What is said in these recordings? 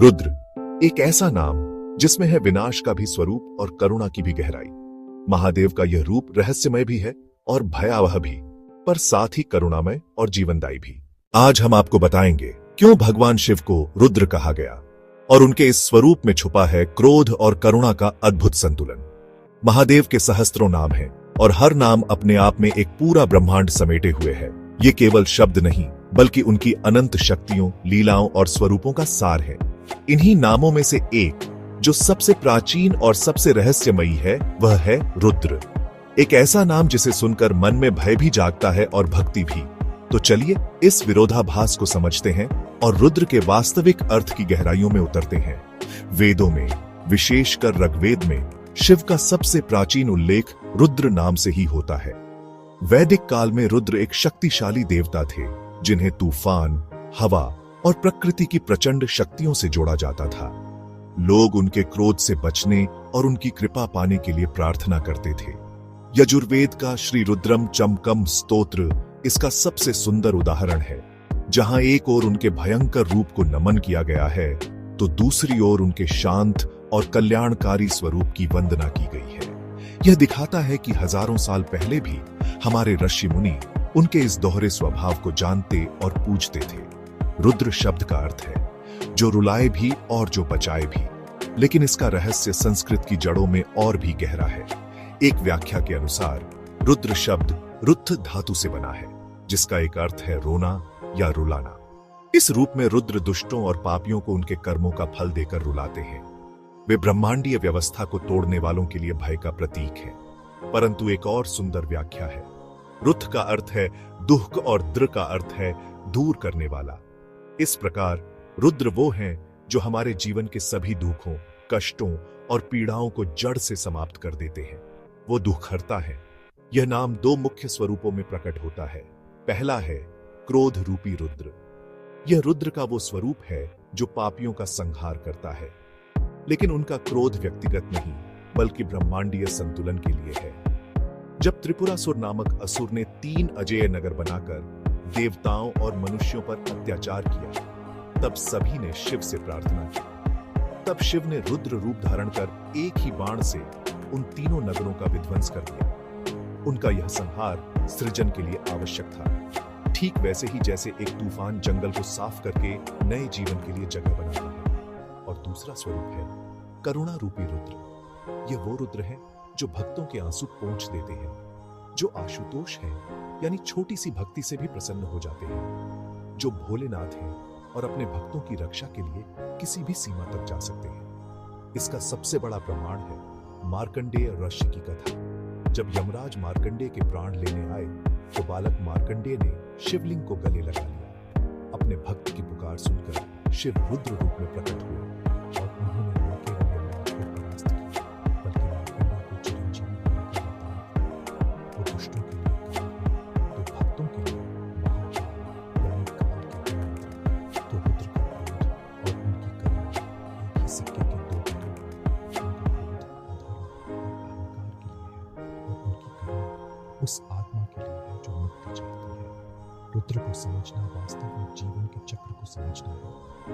रुद्र एक ऐसा नाम जिसमें है विनाश का भी स्वरूप और करुणा की भी गहराई। महादेव का यह रूप रहस्यमय भी है और भयावह भी, पर साथ ही करुणामय और जीवनदायी भी। आज हम आपको बताएंगे क्यों भगवान शिव को रुद्र कहा गया और उनके इस स्वरूप में छुपा है क्रोध और करुणा का अद्भुत संतुलन। महादेव के सहस्त्रों नाम हैं और हर नाम अपने आप में एक पूरा ब्रह्मांड समेटे हुए है। ये केवल शब्द नहीं बल्कि उनकी अनंत शक्तियों, लीलाओं और स्वरूपों का सार है। इन्हीं नामों में से एक जो सबसे प्राचीन और सबसे रहस्यमयी है वह है रुद्र। एक ऐसा नाम जिसे सुनकर मन में भय भी जागता है और भक्ति भी। तो चलिए इस विरोधाभास को समझते हैं और रुद्र के वास्तविक अर्थ की गहराइयों में उतरते हैं। वेदों में, विशेषकर ऋग्वेद में, शिव का सबसे प्राचीन उल्लेख रुद्र नाम से ही होता है। वैदिक काल में रुद्र एक शक्तिशाली देवता थे जिन्हें तूफान, हवा और प्रकृति की प्रचंड शक्तियों से जोड़ा जाता था। लोग उनके क्रोध से बचने और उनकी कृपा पाने के लिए प्रार्थना करते थे। यजुर्वेद का श्री रुद्रम चमकम स्तोत्र इसका सबसे सुंदर उदाहरण है, जहां एक ओर उनके भयंकर रूप को नमन किया गया है तो दूसरी ओर उनके शांत और कल्याणकारी स्वरूप की वंदना की गई है। यह दिखाता है कि हजारों साल पहले भी हमारे ऋषि मुनि उनके इस दोहरे स्वभाव को जानते और पूजते थे। रुद्र शब्द का अर्थ है जो रुलाए भी और जो बचाए भी, लेकिन इसका रहस्य संस्कृत की जड़ों में और भी गहरा है। एक व्याख्या के अनुसार रुद्र शब्द रुद्ध धातु से बना है, जिसका एक अर्थ है रोना या रुलाना। इस रूप में रुद्र दुष्टों और पापियों को उनके कर्मों का फल देकर रुलाते हैं। वे ब्रह्मांडीय व्यवस्था को तोड़ने वालों के लिए भय का प्रतीक है। परंतु एक और सुंदर व्याख्या है। रुद्र का अर्थ है दुख और द्र का अर्थ है दूर करने वाला। इस प्रकार रुद्र वो हैं जो हमारे जीवन के सभी दुखों, कष्टों और पीड़ाओं को जड़ से समाप्त कर देते हैं। वो दुखहर्ता है। यह नाम दो मुख्य स्वरूपों में प्रकट होता है। पहला है क्रोध रूपी रुद्र। यह रुद्र का वो स्वरूप है जो पापियों का संहार करता है, लेकिन उनका क्रोध व्यक्तिगत नहीं बल्कि ब्रह्मांडीय संतुलन के लिए है। जब त्रिपुरासुर नामक असुर ने 3 अजेय नगर बनाकर देवताओं और मनुष्यों पर अत्याचार किया, तब सभी ने शिव से प्रार्थना की। तब शिव ने रुद्र रूप धारण कर एक ही बाण से उन तीनों नगरों का विध्वंस कर दिया। उनका यह संहार सृजन के लिए आवश्यक था, ठीक वैसे ही जैसे एक तूफान जंगल को साफ करके नए जीवन के लिए जगह बनाता है। और दूसरा स्वरूप है करुणा रूपी रुद्र। यह वो रुद्र है जो भक्तों के आंसू पोंछ देते हैं, जो आशुतोष है यानी छोटी सी भक्ति से भी प्रसन्न हो जाते हैं, जो भोलेनाथ हैं और अपने भक्तों की रक्षा के लिए किसी भी सीमा तक जा सकते हैं। इसका सबसे बड़ा प्रमाण है मार्कंडेय ऋषि की कथा। जब यमराज मार्कंडेय के प्राण लेने आए तो बालक मार्कंडेय ने शिवलिंग को गले लगा लिया। अपने भक्त की पुकार सुनकर शिव रुद्र रूप में प्रकट हुए और उन्होंने न केवल यमराज को परास्त किया बल्कि मार्कंडेय को चिरंजीवी बनाकर बताया। वो दुष्टों के लिए काल है तो भक्तों के लिए महाकाल यानी काल के नियंत्रक। तो रुद्र का क्रोध और उनकी करुणा एक ही सिक्के के दो पहलू हैं। उनका क्रोध अधर्म और अहंकार के लिए है और उनकी करुणा उस आत्मा के लिए है जो मुक्ति चाहती है। रुद्र को समझना वास्तव में जीवन के चक्र को समझना है,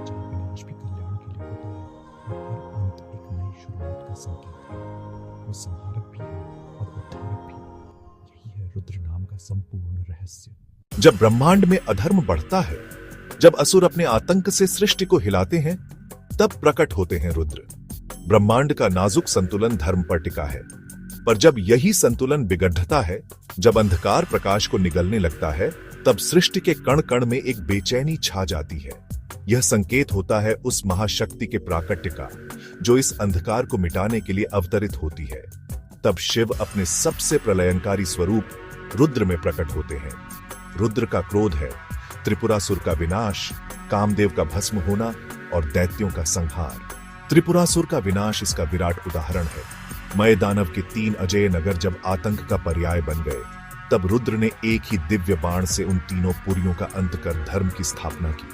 जहाँ विनाश भी कल्याण के लिए होता है और हर अंत एक नई शुरुआत का संकेत है। वो संहारक भी है और उद्धारक भी। यही है रुद्र नाम का संपूर्ण रहस्य। जब ब्रह्मांड में अधर्म बढ़ता है, जब असुर अपने आतंक से सृष्टि को हिलाते हैं, तब प्रकट होते हैं रुद्र। ब्रह्मांड का नाजुक संतुलन धर्म पर टिका है, पर जब यही संतुलन बिगड़ता है, जब अंधकार प्रकाश को निगलने लगता है, तब सृष्टि के कण कण में एक बेचैनी छा जाती है। यह संकेत होता है उस महाशक्ति के प्राकट्य का जो इस अंधकार को मिटाने के लिए अवतरित होती है। तब शिव अपने सबसे प्रलयंकारी स्वरूप रुद्र में प्रकट होते हैं। रुद्र का क्रोध है त्रिपुरासुर का विनाश, कामदेव का भस्म होना और दैत्यों का संहार। त्रिपुरासुर का विनाश इसका विराट उदाहरण है। मय दानव के 3 अजेय नगर जब आतंक का पर्याय बन गए, तब रुद्र ने एक ही दिव्य बाण से उन तीनों पुरियों का अंत कर धर्म की स्थापना की।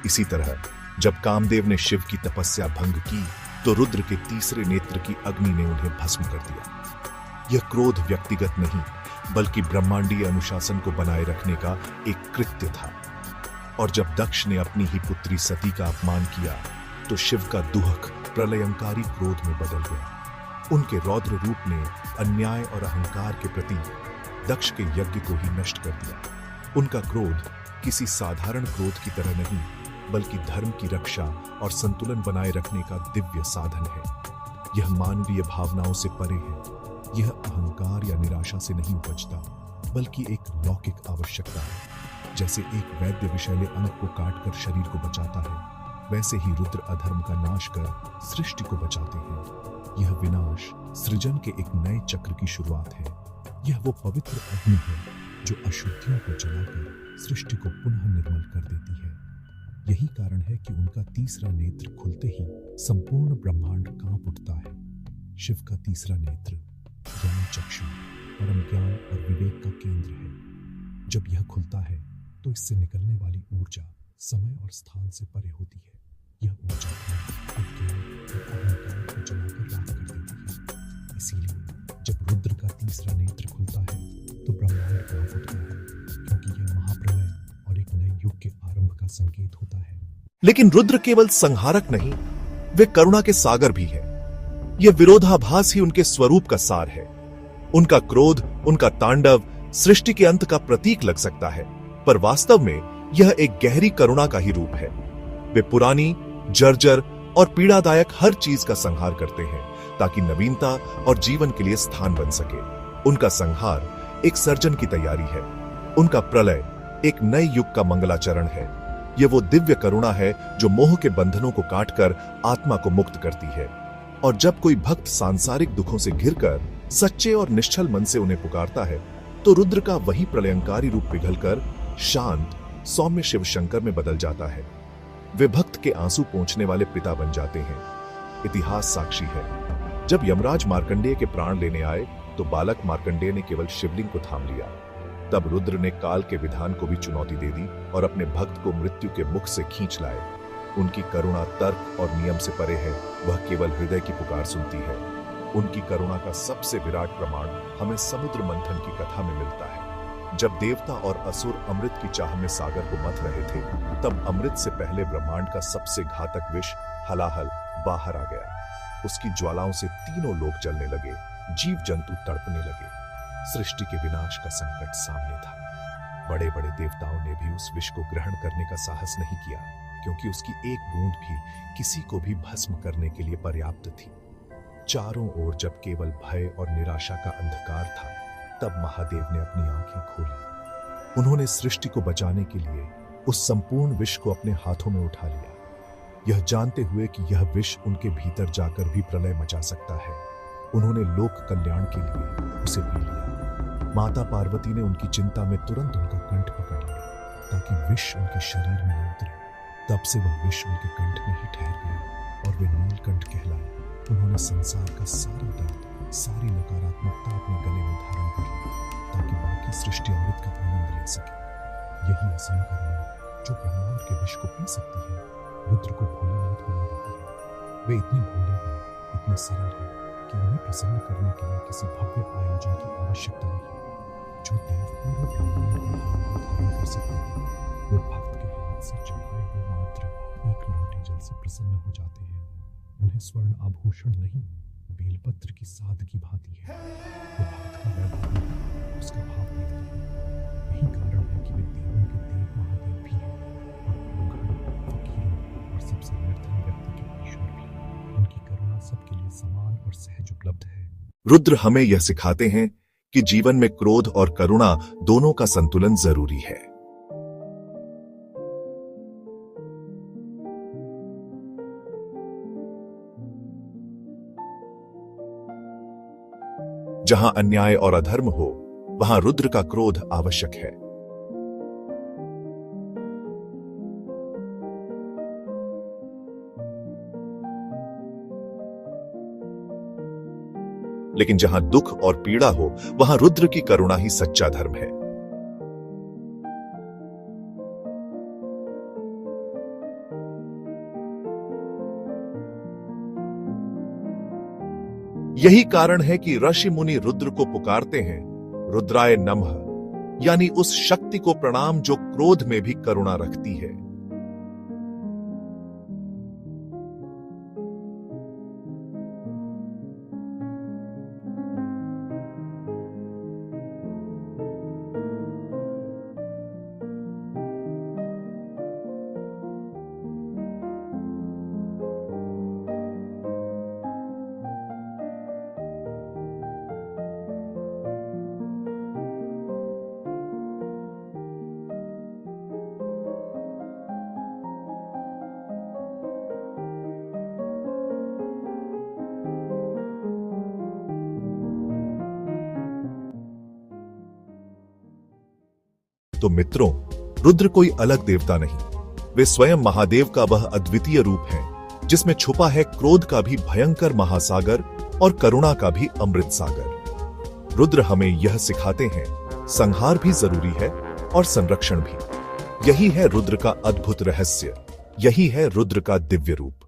इसी तरह जब कामदेव ने शिव की तपस्या भंग की तो रुद्र के तीसरे नेत्र की अग्नि ने उन्हें भस्म कर दिया। यह क्रोध व्यक्तिगत नहीं बल्कि ब्रह्मांडीय अनुशासन को बनाए रखने का एक कृत्य था। और जब दक्ष ने अपनी ही पुत्री सती का अपमान किया तो शिव का दुहक प्रलयंकारी क्रोध में बदल गया। उनके रौद्र रूप ने अन्याय और अहंकार के प्रति दक्ष के यज्ञ को ही नष्ट कर दिया। उनका क्रोध किसी साधारण क्रोध की तरह नहीं, बल्कि धर्म की रक्षा और संतुलन बनाए रखने का दिव्य साधन है। यह मानवीय भावनाओं से परे है। यह अहंकार या निराशा से नहीं उपजता, बल्कि एक लौकिक आवश्यकता है। जैसे एक वैद्य विषैले अंग को काटकर शरीर को बचाता है, वैसे ही रुद्र अधर्म का नाश कर सृष्टि को बचाते हैं। यह विनाश सृजन के एक नए चक्र की शुरुआत है। यह वो पवित्र अग्नि है जो अशुद्धियों को जलाकर सृष्टि को पुनः निर्मल कर देती है। यही कारण है कि उनका तीसरा नेत्र खुलते ही संपूर्ण ब्रह्मांड कांप उठता है। शिव का तीसरा नेत्र ज्ञान चक्षु, परम ज्ञान और विवेक का केंद्र है। जब यह खुलता है तो इससे निकलने वाली ऊर्जा समय और स्थान से परे होती है। यह ऊर्जा अज्ञान और अहंकार को जलाकर राख कर देती है। इसीलिए जब रुद्र का तीसरा नेत्र खुलता है तो ब्रह्मांड कांप उठता है, क्योंकि यह महाप्रलय और एक नए युग के आरंभ का संकेत होता है। लेकिन रुद्र केवल संहारक नहीं, वे करुणा के सागर भी है। यह विरोधाभास ही उनके स्वरूप का सार है। उनका क्रोध, उनका तांडव सृष्टि के अंत का प्रतीक लग सकता है, पर वास्तव में यह एक गहरी करुणा का ही रूप है। वे पुरानी, जर्जर और पीड़ादायक हर चीज का संहार करते हैं, ताकि नवीनता और जीवन के लिए स्थान बन सके। उनका संहार एक सर्जन की तैयारी है। उनका प्रलय एक नए युग का मंगलाचरण है। यह वो दिव्य करुणा है जो मोह के बंधनों को काटकर आत्मा को मुक्त करती है। और जब कोई भक्त सांसारिक दुखों से घिरकर सच्चे और निश्चल मन से उन्हें पुकारता है, तो रुद्र का वही प्रलयंकारी रूप पिघलकर शांत, सौम्य शिव शंकर में बदल जाता है। वे भक्त के आंसू पोंछने वाले पिता बन जाते हैं। इतिहास साक्षी है, जब यमराज मार्कंडेय के प्राण लेने आए तो बालक मार्कंडेय ने केवल शिवलिंग को थाम लिया। तब रुद्र ने काल के विधान को भी चुनौती दे दी और अपने भक्त को मृत्यु के मुख से खींच लाए। उनकी करुणा तर्क और नियम से परे है, वह केवल हृदय की पुकार सुनती है। उनकी करुणा का सबसे विराट प्रमाण हमें समुद्र मंथन की कथा में मिलता है। जब देवता और असुर अमृत की चाह में सागर को मथ रहे थे, तब अमृत से पहले ब्रह्मांड का सबसे घातक विष हलाहल बाहर आ गया। उसकी ज्वालाओं से तीनों लोक जलने लगे, जीव जंतु तड़पने लगे। सृष्टि के विनाश का संकट सामने था। बड़े बड़े देवताओं ने भी उस विष को ग्रहण करने का साहस नहीं किया, क्योंकि उसकी एक बूंद भी किसी को भी भस्म करने के लिए पर्याप्त थी। चारों ओर जब केवल भय और निराशा का अंधकार था, तब महादेव ने अपनी आंखें खोली। उन्होंने सृष्टि को बचाने के लिए उस संपूर्ण विष को अपने हाथों में उठा लिया, यह जानते हुए कि यह विष उनके भीतर जाकर भी प्रलय मचा सकता है। उन्होंने लोक कल्याण के लिए उसे पी लिया। माता पार्वती ने उनकी चिंता में तुरंत उनका कंठ पकड़ लिया, ताकि विष उनके शरीर में न उतरे। तब से वह विष उनके कंठ में ही ठहर गया और वे नीलकंठ कहलाए। उन्होंने संसार का सारा दर्द, सारी नकारात्मकता अपने गले में धारण कर ली, ताकि बाकी सृष्टि अमृत का आनंद ले सके। यही असली करुणा जो ब्रह्मांड के विष को पी सकती है, रुद्र को भोलेनाथ बना देती है। वे इतने भोले हैं, इतने सरल हैं कि उन्हें प्रसन्न करने के लिए किसी भव्य आयोजन की आवश्यकता नहीं। जो देव पूर्ण ब्रह्मांड का भाव को धारण कर सकते हैं, वे भक्त के हाथ से चढ़ाए हुए मात्र एक लोटे जल से प्रसन्न हो जाते हैं। उन्हें स्वर्ण आभूषण नहीं, बेलपत्र की सादगी भाती है। वे भक्त का वैभव नहीं, उसका भाव देखते हैं। यही कारण है कि वे देवों के देव महादेव भी हैं और अवघड़, फकीरों और सबसे निर्धन व्यक्ति के ईश्वर भी। उनकी करुणा सबके लिए समान और सहज उपलब्ध है। रुद्र हमें यह सिखाते हैं कि जीवन में क्रोध और करुणा दोनों का संतुलन जरूरी है। जहां अन्याय और अधर्म हो, वहां रुद्र का क्रोध आवश्यक है। लेकिन जहां दुख और पीड़ा हो, वहां रुद्र की करुणा ही सच्चा धर्म है। यही कारण है कि ऋषि मुनि रुद्र को पुकारते हैं, रुद्राय नमः, यानी उस शक्ति को प्रणाम जो क्रोध में भी करुणा रखती है। तो मित्रों, रुद्र कोई अलग देवता नहीं, वे स्वयं महादेव का वह अद्वितीय रूप है जिसमें छुपा है क्रोध का भी भयंकर महासागर और करुणा का भी अमृत सागर। रुद्र हमें यह सिखाते हैं, संहार भी जरूरी है और संरक्षण भी। यही है रुद्र का अद्भुत रहस्य, यही है रुद्र का दिव्य रूप।